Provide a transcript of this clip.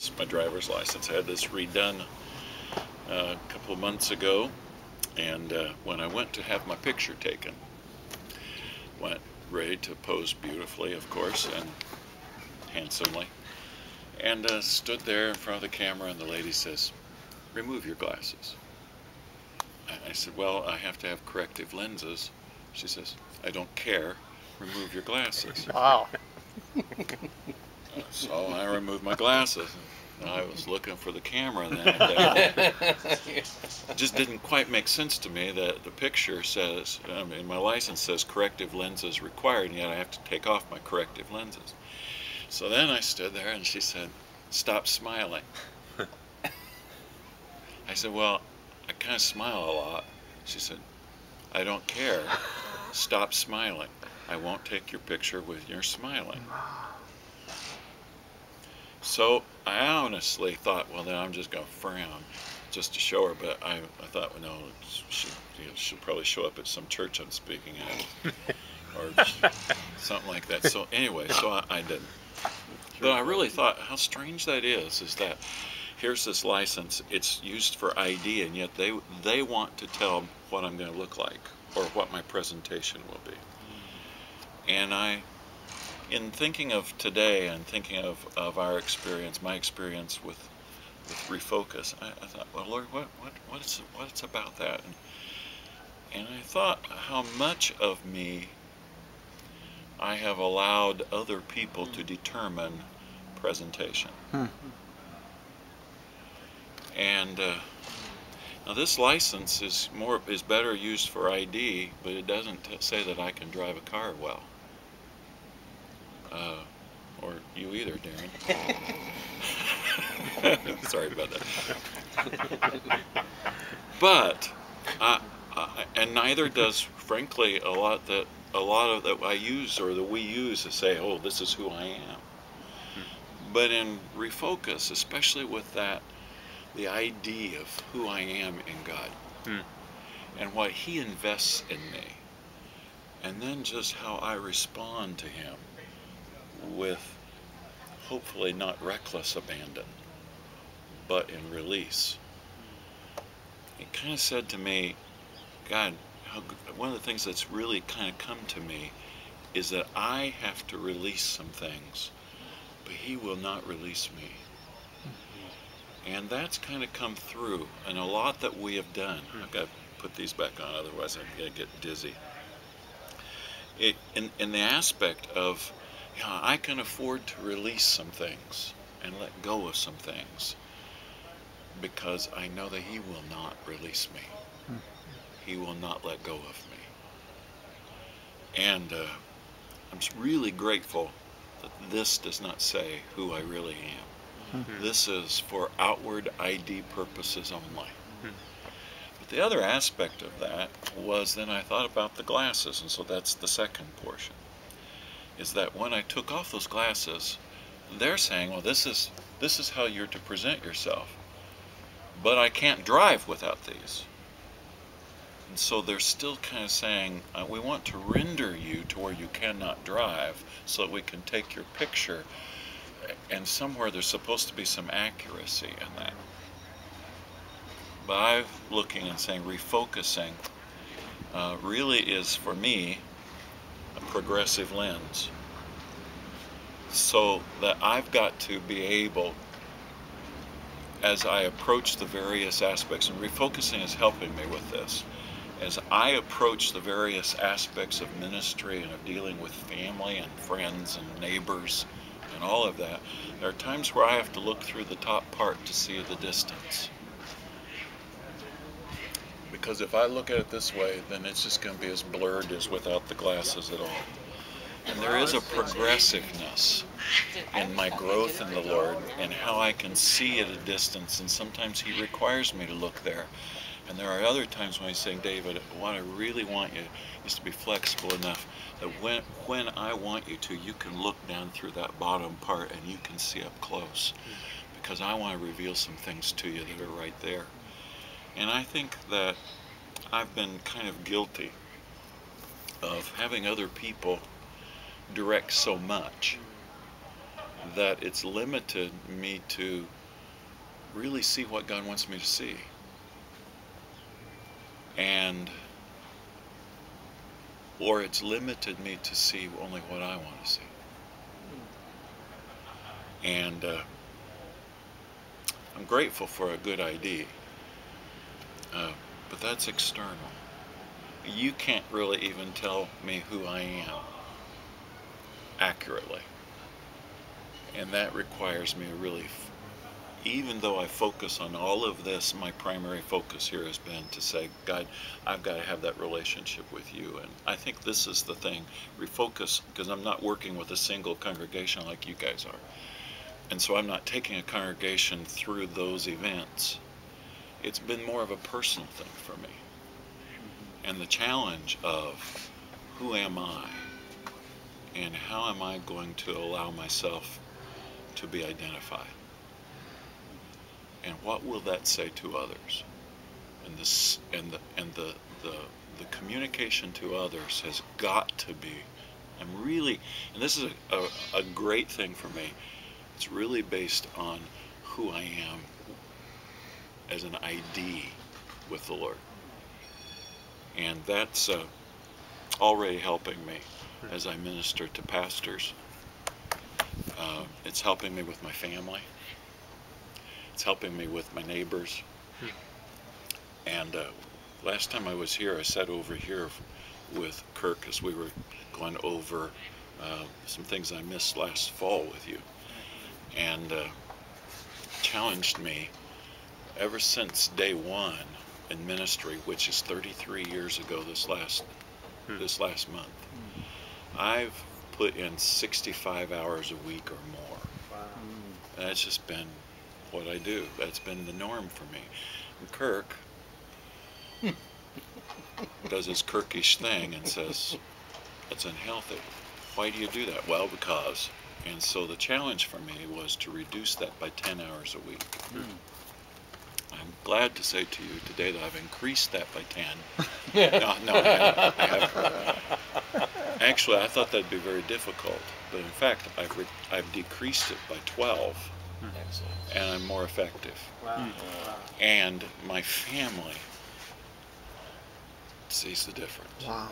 It's my driver's license. I had this redone a couple of months ago, and when I went to have my picture taken, went ready to pose beautifully, of course, and handsomely, and stood there in front of the camera, and the lady says, "Remove your glasses." I said, "Well, I have to have corrective lenses." She says, "I don't care. Remove your glasses." Wow. So I removed my glasses. I was looking for the camera, and then it just didn't quite make sense to me that the picture says, my license says corrective lenses required, and yet I have to take off my corrective lenses. So then I stood there, and she said, "Stop smiling." I said, "Well, I kind of smile a lot." She said, "I don't care. Stop smiling. I won't take your picture with your smiling." So I honestly thought, well, then I'm just going to frown just to show her. But I thought, well, no, she'll probably show up at some church I'm speaking at or something like that. So anyway, so I didn't. But I really thought how strange that is that here's this license, it's used for ID, and yet they want to tell what I'm going to look like or what my presentation will be. And in thinking of today and thinking of our experience, my experience with reFocus, I thought, well, Lord, what's about that? And I thought how much of me I have allowed other people to determine presentation. And now this license is better used for ID, but it doesn't say that I can drive a car well. Or you either, Darren. Sorry about that. But and neither does, frankly, a lot of that I use or that we use to say, "Oh, this is who I am." But in reFocus, especially with that, the idea of who I am in God and what He invests in me, and then just how I respond to Him with hopefully not reckless abandon, but in release. It kind of said to me, God, one of the things that's really kind of come to me is that I have to release some things, but He will not release me. And that's kind of come through in a lot that we have done. I've got to put these back on, otherwise I'm going to get dizzy. In the aspect of, I can afford to release some things and let go of some things because I know that He will not release me. He will not let go of me. And I'm really grateful that this does not say who I really am. This is for outward ID purposes only. But the other aspect of that was then I thought about the glasses, and so that's the second portion. Is that when I took off those glasses, they're saying, well, this is how you're to present yourself. But I can't drive without these. And so they're still kind of saying, we want to render you to where you cannot drive so that we can take your picture. And somewhere there's supposed to be some accuracy in that. But I'm looking and saying reFocusing really is, for me, a progressive lens. So that I've got to be able, as I approach the various aspects, and reFocusing is helping me with this, as I approach the various aspects of ministry and of dealing with family and friends and neighbors and all of that, there are times where I have to look through the top part to see the distance. Because if I look at it this way, then it's just going to be as blurred as without the glasses at all. And there is a progressiveness in my growth in the Lord and how I can see at a distance, and sometimes He requires me to look there. And there are other times when He's saying, David, what I really want you is to be flexible enough that when I want you to, you can look down through that bottom part and you can see up close. Because I want to reveal some things to you that are right there. And I think that I've been kind of guilty of having other people direct so much that it's limited me to really see what God wants me to see. Or it's limited me to see only what I want to see. And I'm grateful for a good idea, but that's external. You can't really even tell me who I am accurately. And that requires me to really, even though I focus on all of this, my primary focus here has been to say, God, I've got to have that relationship with you. And I think this is the thing, refocus, because I'm not working with a single congregation like you guys are. And so I'm not taking a congregation through those events. It's been more of a personal thing for me. And the challenge of who am I and how am I going to allow myself to be identified? And what will that say to others? And the communication to others has got to be, and this is a great thing for me. It's really based on who I am as an ID with the Lord. And that's already helping me as I minister to pastors. It's helping me with my family. It's helping me with my neighbors. And last time I was here, I sat over here with Kirk as we were going over some things I missed last fall with you. And challenged me ever since day one in ministry, which is 33 years ago this last month. I've put in 65 hours a week or more. Wow. And that's just been what I do. That's been the norm for me. And Kirk does his Kirkish thing and says, that's unhealthy. Why do you do that? Well, because. And so the challenge for me was to reduce that by 10 hours a week. I'm glad to say to you today that I've increased that by 10. No, I haven't. Actually, I thought that'd be very difficult, but in fact, I've decreased it by 12. Excellent. And I'm more effective. Wow. And my family sees the difference. Wow.